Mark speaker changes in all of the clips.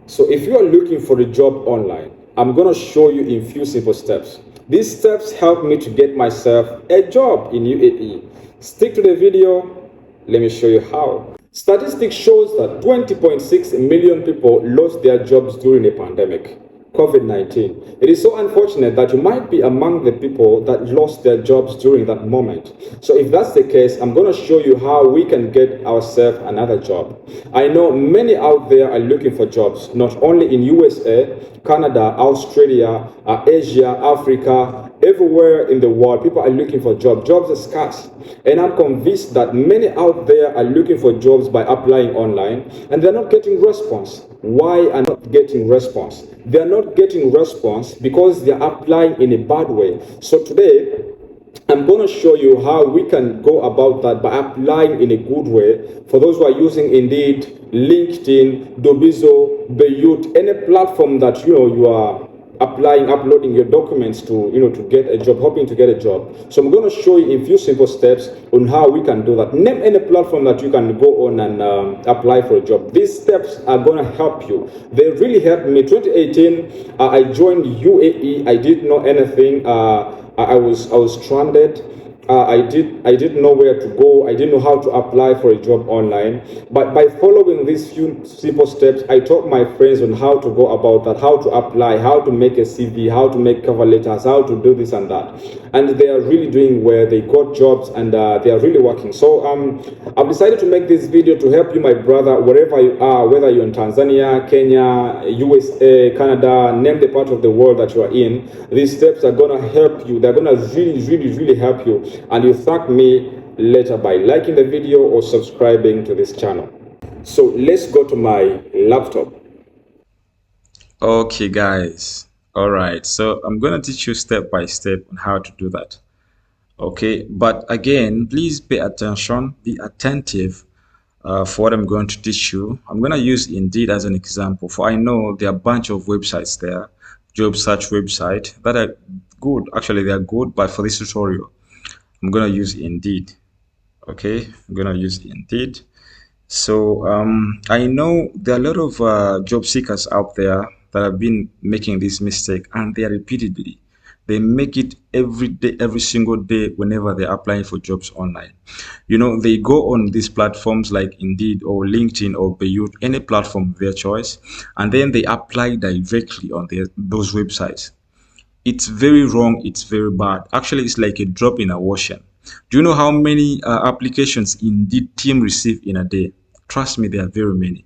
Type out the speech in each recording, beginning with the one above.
Speaker 1: So if you are looking for a job online, I'm going to show you in few simple steps. These steps help me to get myself a job in UAE. Stick to the video. Let me show you how. Statistics shows that 20.6 million people lost their jobs during a pandemic. COVID-19. It is so unfortunate that you might be among the people that lost their jobs during that moment. So if that's the case, I'm going to show you how we can get ourselves another job. I know many out there are looking for jobs, not only in USA, Canada, Australia, Asia, Africa, everywhere in the world. People are looking for jobs. Jobs are scarce. And I'm convinced that many out there are looking for jobs by applying online and they're not getting response. Why are not getting response? They're not getting response because they're applying in a bad way. So today, I'm going to show you how we can go about that by applying in a good way. For those who are using Indeed, LinkedIn, Dobizo, Bayut, any platform that you are applying, uploading your documents to get a job, hoping to get a job. So I'm going to show you in few simple steps on how we can do that. Name any platform that you can go on and apply for a job. These steps are going to help you. They really helped me. 2018, I joined UAE. I didn't know anything. I was stranded. I didn't know where to go. I didn't know how to apply for a job online. But by following these few simple steps, I taught my friends on how to go about that, how to apply, how to make a CV, how to make cover letters, how to do this and that. And they are really doing well. They got jobs and they are really working. So I've decided to make this video to help you, my brother, wherever you are, whether you're in Tanzania, Kenya, USA, Canada, name the part of the world that you are in. These steps are going to help you. They're going to really help you. And you thank me later by liking the video or subscribing to this channel. So let's go to my laptop.
Speaker 2: Okay guys, all right, so I'm gonna teach you step by step on how to do that. Okay, but again, please pay attention, be attentive for what I'm going to teach you. I'm gonna use Indeed as an example, for I know there are a bunch of websites there, job search website that are good. Actually, they are good, but for this tutorial I'm gonna use Indeed. Okay, I'm gonna use Indeed. So I know there are a lot of job seekers out there that have been making this mistake, and they are repeatedly. They make it every day, every single day, whenever they're applying for jobs online. They go on these platforms like Indeed or LinkedIn or Bayut, any platform of their choice, and then they apply directly on those websites. It's very wrong. It's very bad. Actually, it's like a drop in a ocean. Do you know how many applications Indeed team receive in a day? Trust me, there are very many.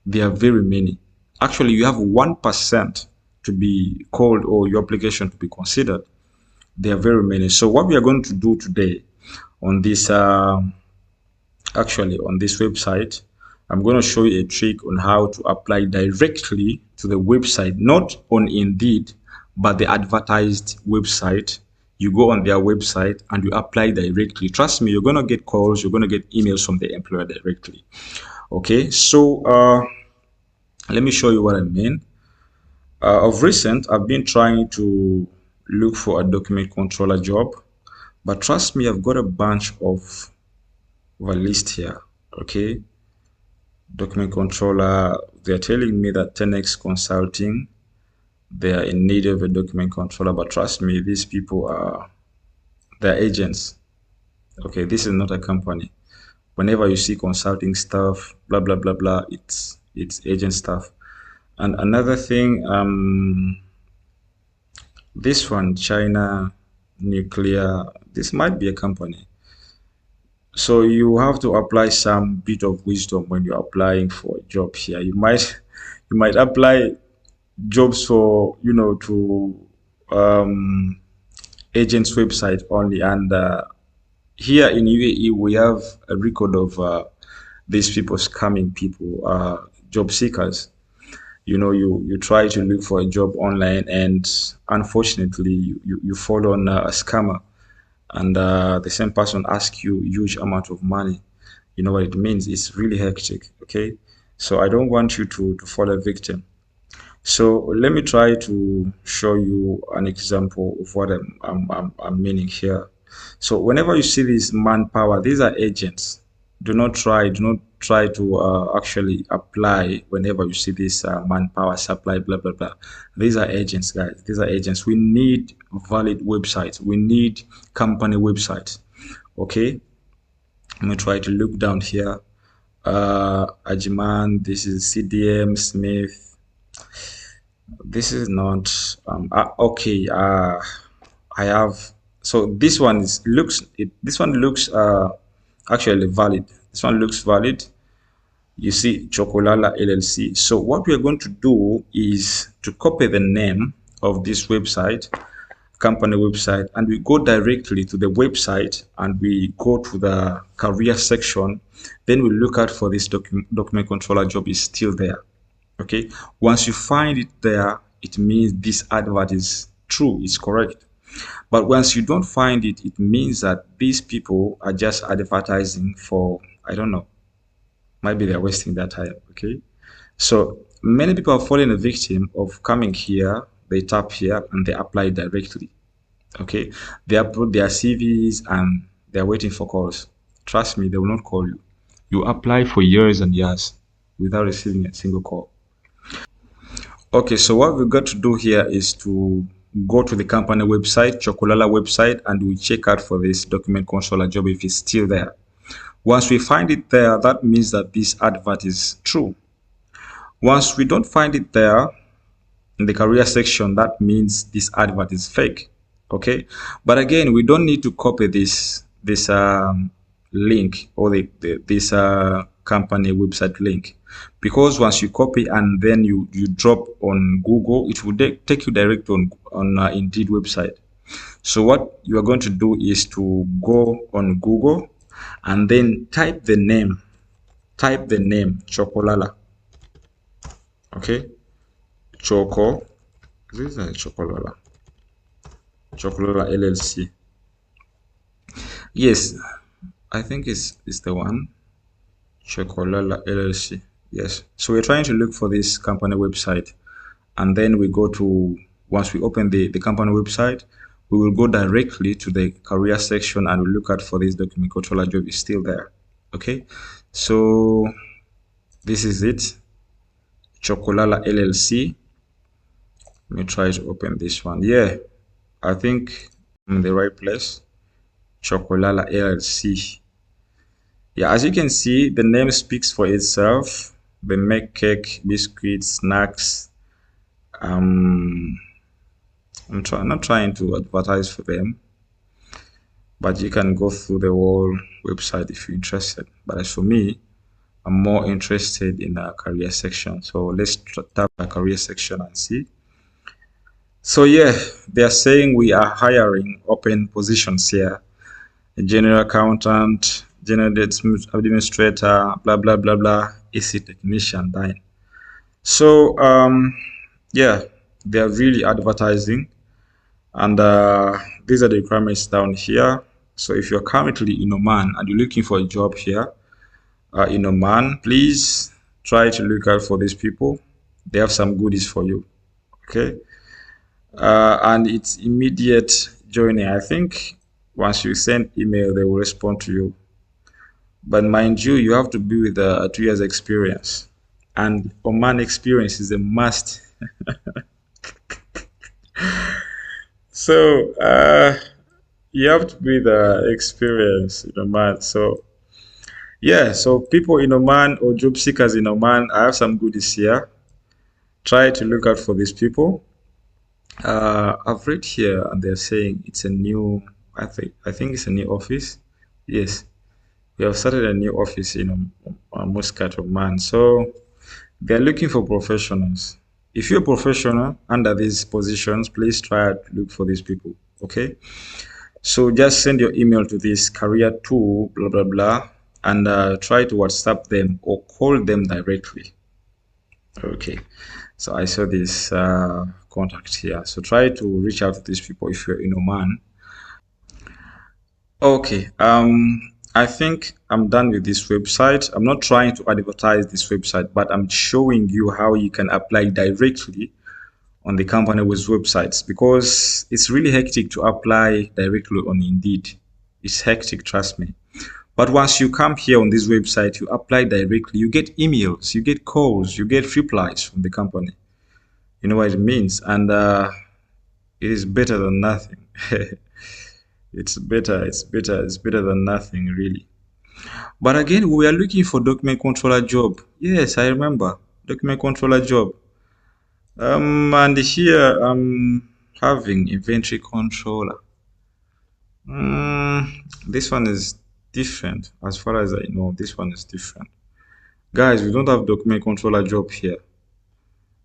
Speaker 2: There are very many. Actually, you have 1% to be called or your application to be considered. There are very many. So what we are going to do today on this, actually on this website, I'm going to show you a trick on how to apply directly to the website, not on Indeed, but the advertised website. You go on their website and you apply directly. Trust me, you're going to get calls, you're going to get emails from the employer directly. Okay, so let me show you what I mean. Of recent, I've been trying to look for a document controller job, but trust me, I've got a bunch of a list here. Okay, document controller, they're telling me that 10x consulting, they are in need of a document controller, but trust me, these people they're agents. Okay, this is not a company. Whenever you see consulting stuff, blah blah blah blah, it's agent stuff. And another thing, this one, China Nuclear, this might be a company. So you have to apply some bit of wisdom when you're applying for a job here. You might apply jobs for to agents website only, and here in UAE we have a record of these people scamming people, job seekers. You try to look for a job online, and unfortunately you fall on a scammer, and the same person asks you huge amount of money. You know what it means? It's really hectic. Okay, so I don't want you to fall a victim. So let me try to show you an example of what I'm meaning here. So whenever you see this manpower, these are agents. do not try to actually apply whenever you see this manpower supply blah blah blah. These are agents, guys. These are agents. We need valid websites. We need company websites. Okay, I'm gonna try to look down here. Ajiman, this is CDM Smith. This is not okay. I have, so this one this one looks actually valid. This one looks valid. You see Chokolala LLC. So what we are going to do is to copy the name of this website, company website, and we go directly to the website and we go to the career section. Then we look out for this document controller job is still there. Okay, once you find it there, it means this advert is true, it's correct. But once you don't find it, it means that these people are just advertising for, I don't know, maybe they're wasting their time. Okay, so many people are falling a victim of coming here, they tap here and they apply directly. Okay, they upload their CVs and they're waiting for calls. Trust me, they will not call you. You apply for years and years without receiving a single call. Okay, so what we've got to do here is to go to the company website, Chokolala website, and we check out for this document controller job if it's still there. Once we find it there, that means that this advert is true. Once we don't find it there in the career section, that means this advert is fake. Okay, but again, we don't need to copy this link or this company website link, because once you copy and then you drop on Google, it will take you direct on Indeed website. So what you are going to do is to go on Google and then type the name Chokolala. Okay, this is Chokolala LLC. Yes, I think it's the one, Chokolala LLC. Yes, so we're trying to look for this company website, and then we go to, once we open the company website, we will go directly to the career section and we look out for this document controller job is still there. Okay, so this is it, Chokolala LLC. Let me try to open this one. Yeah, I think I'm in the right place. Chokolala LLC. Yeah, as you can see, the name speaks for itself. They make cake, biscuits, snacks. I'm not trying to advertise for them, but you can go through the whole website if you're interested. But as for me, I'm more interested in a career section. So let's tap a career section and see. So yeah, they are saying we are hiring open positions here: a general accountant, general administrator, blah blah blah blah, AC technician, dying. So yeah, they are really advertising, and these are the requirements down here. So if you're currently in Oman and you're looking for a job here in Oman, please try to look out for these people. They have some goodies for you. Okay, and it's immediate joining. I think once you send email, they will respond to you. But mind you, you have to be with 2 years experience, and Oman experience is a must. So you have to be the experience in Oman. So yeah, so people in Oman or job seekers in Oman, I have some goodies here. Try to look out for these people. I've read here and they're saying it's a new, I think it's a new office. Yes, we have started a new office in Muscat, Oman. So they're looking for professionals. If you're a professional under these positions, please try to look for these people. Okay, so just send your email to this career2 blah blah blah and try to WhatsApp them or call them directly. Okay, so I saw this contact here, so try to reach out to these people if you're in Oman. Okay, I think I'm done with this website. I'm not trying to advertise this website, but I'm showing you how you can apply directly on the company's websites, because it's really hectic to apply directly on Indeed. It's hectic, trust me. But once you come here on this website, you apply directly, you get emails, you get calls, you get replies from the company. You know what it means? And it is better than nothing. It's better than nothing, really. But again, we are looking for document controller job. Yes, I remember. Document controller job. And here I'm having inventory controller. This one is different. As far as I know, this one is different. Guys, we don't have document controller job here.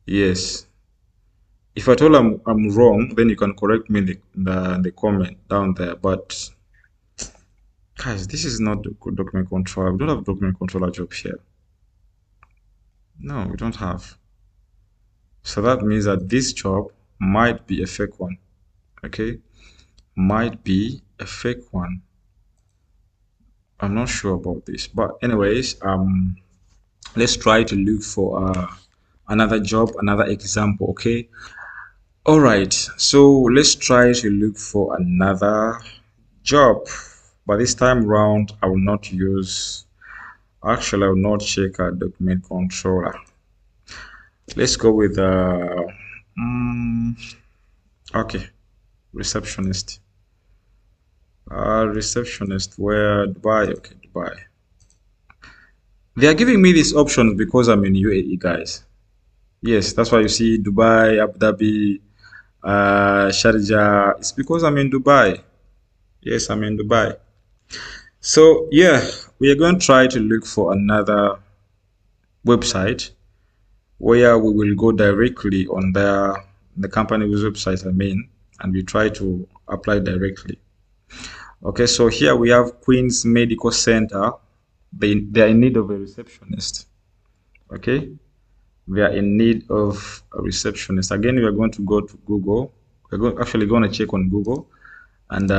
Speaker 2: Yes. If at all I'm wrong, then you can correct me in the comment down there. But guys, this is not document controller. We don't have document controller job here. No, we don't have. So that means that this job might be a fake one. Okay, might be a fake one. I'm not sure about this, but anyways, let's try to look for another job, another example. Okay, all right, so let's try to look for another job, but this time round I will not use, actually I will not check a document controller. Let's go with okay, receptionist. Receptionist, where? Dubai. Okay, Dubai. They are giving me these options because I'm in UAE, guys. Yes, that's why you see Dubai, Abu Dhabi, Sharjah. It's because I'm in Dubai. Yes, I'm in Dubai. So yeah, we are going to try to look for another website where we will go directly on the company's website, I mean, and we try to apply directly. Okay, so here we have Queen's Medical Center. They are in need of a receptionist. Okay, we are in need of a receptionist. Again, we are going to go to Google. Actually going to check on Google, and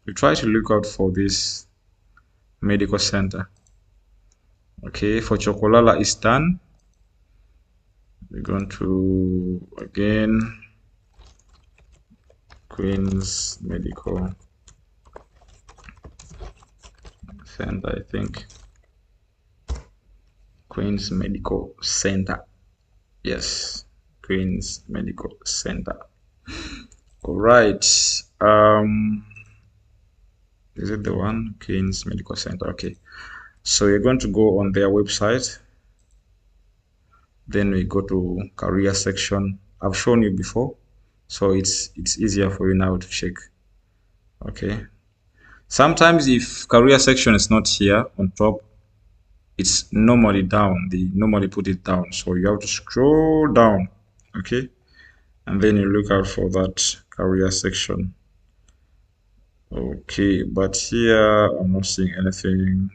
Speaker 2: we try to look out for this medical center. Okay, for Chokolala is done. We're going to again Queen's Medical Center, I think. Queen's Medical Center. Yes, Queen's Medical Center. All right. Is it the one? Queen's Medical Center. Okay. So you're going to go on their website. Then we go to career section. I've shown you before, so it's easier for you now to check. Okay. Sometimes if career section is not here on top, it's normally down. They normally put it down, so you have to scroll down. Okay, and then you look out for that career section. Okay, but here I'm not seeing anything.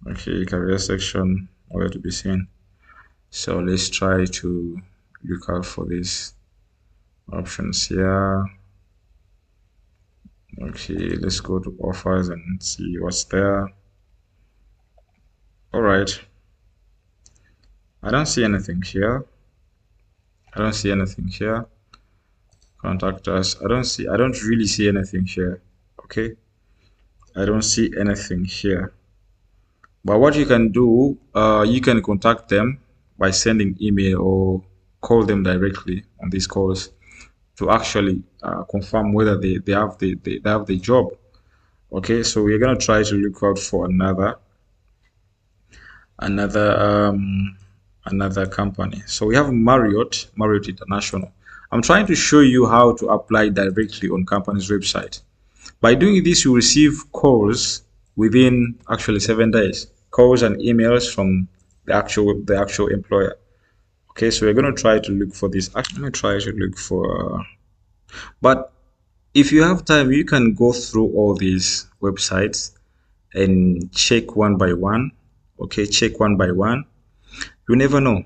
Speaker 2: Okay, career section where to be seen. So let's try to look out for these options here. Okay, let's go to offers and see what's there. All right, I don't see anything here. I don't see anything here. Contact us. I don't really see anything here. Okay, I don't see anything here. But what you can do, you can contact them by sending email or call them directly on these calls to actually confirm whether they have the job. Okay, so we're gonna try to look out for another company. So we have Marriott International. I'm trying to show you how to apply directly on company's website. By doing this, you receive calls within actually 7 days, calls and emails from the actual employer. Okay, so we're going to try to look for this. Actually, let me try to look for but if you have time, you can go through all these websites and check one by one. Okay, check one by one. You never know.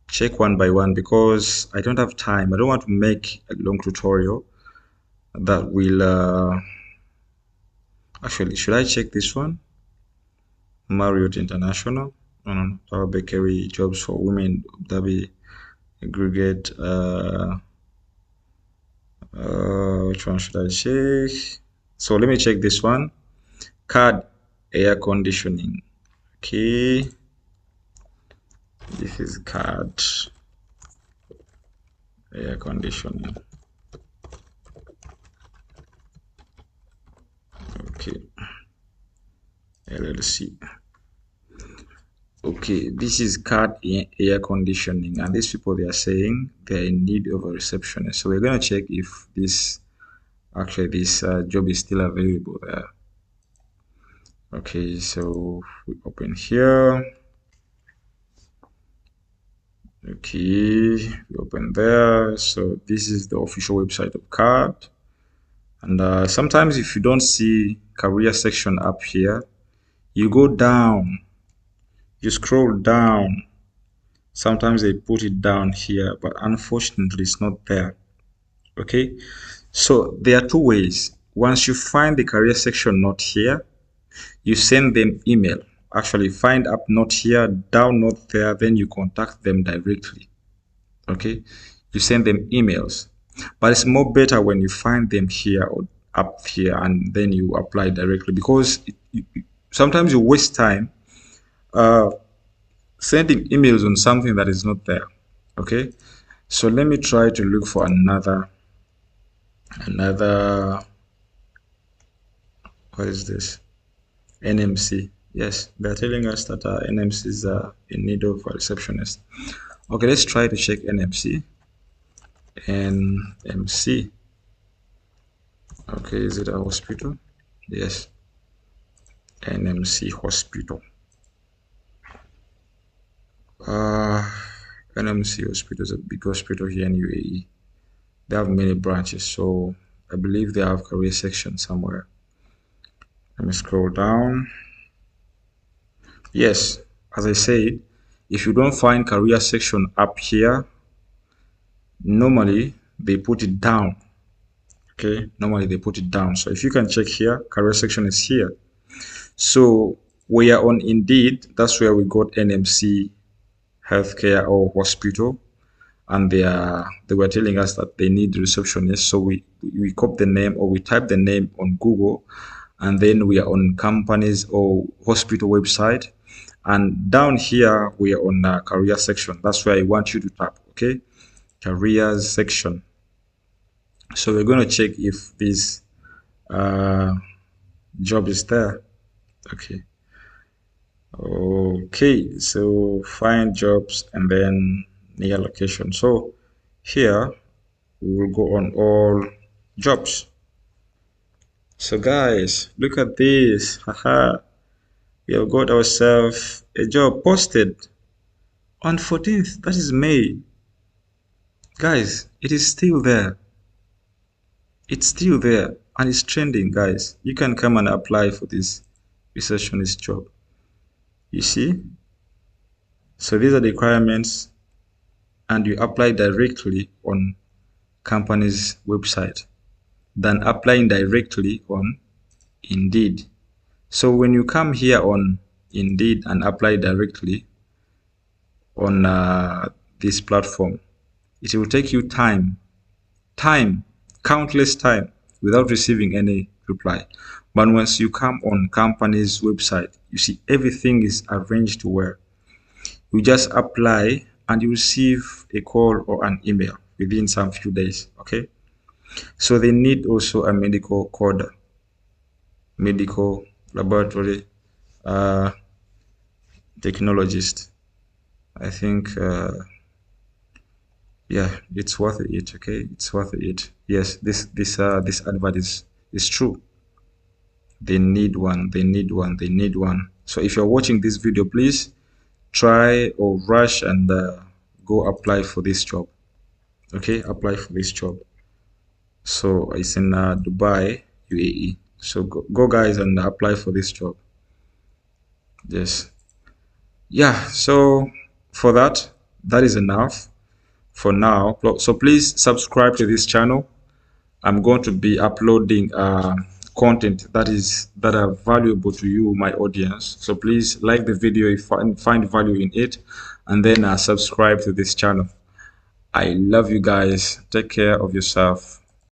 Speaker 2: Check one by one, because I don't have time. I don't want to make a long tutorial that will actually, should I check this one? Marriott International. No, Tower Bakery, jobs for women, Dhabi, aggregate. Which one should I check? So let me check this one. CAD air conditioning. Okay, this is CAD air conditioning. Okay, LLC. Okay, this is CAD air conditioning, and these people, they are saying they're in need of a receptionist. So we're gonna check if this job is still available there. Okay, so we open here. Okay, we open there. So this is the official website of CAD. And sometimes if you don't see career section up here, you go down, you scroll down. Sometimes they put it down here, but unfortunately it's not there. Okay, so there are two ways. Once you find the career section not here, you send them email. Actually, find up not here, down not there, then you contact them directly. Okay, you send them emails, but it's more better when you find them here or up here and then you apply directly, because sometimes you waste time sending emails on something that is not there. Okay, so let me try to look for another what is this? NMC. Yes, they're telling us that NMC is in need of a receptionist. Okay, let's try to check NMC. NMC. Okay, is it a hospital? Yes. NMC hospital. NMC hospital is a big hospital here in UAE. They have many branches, so I believe they have career section somewhere. Let me scroll down. Yes, as I said, if you don't find career section up here, normally they put it down. Okay, normally they put it down. So if you can check here, career section is here. So we are on Indeed. That's where we got NMC healthcare or hospital, and they were telling us that they need receptionists. So we copy the name, or we type the name on Google, and then we are on companies or hospital website, and down here we are on the career section. That's where I want you to tap. Okay, careers section. So we're going to check if this job is there. Okay, so find jobs and then near location. So here we will go on all jobs. So guys, look at this. Haha, we have got ourselves a job posted on 14th. That is May. Guys, it is still there. It's still there and it's trending, guys. You can come and apply for this receptionist job. You see? So these are the requirements, and you apply directly on company's website than applying directly on Indeed. So when you come here on Indeed and apply directly on this platform, it will take you countless time without receiving any reply. But once you come on company's website, you see everything is arranged to where you just apply and you receive a call or an email within some few days. Okay, so they need also a medical coder, medical laboratory technologist. I think yeah, it's worth it. Okay, it's worth it. Yes, this advert is true. They need one. So if you're watching this video, please try or rush and go apply for this job. Okay, apply for this job. So it's in Dubai, UAE. So go guys and apply for this job. Yes, yeah. So for that is enough for now. So please subscribe to this channel. I'm going to be uploading content that are valuable to you, my audience. So please like the video if you find value in it, and then subscribe to this channel. I love you guys. Take care of yourself.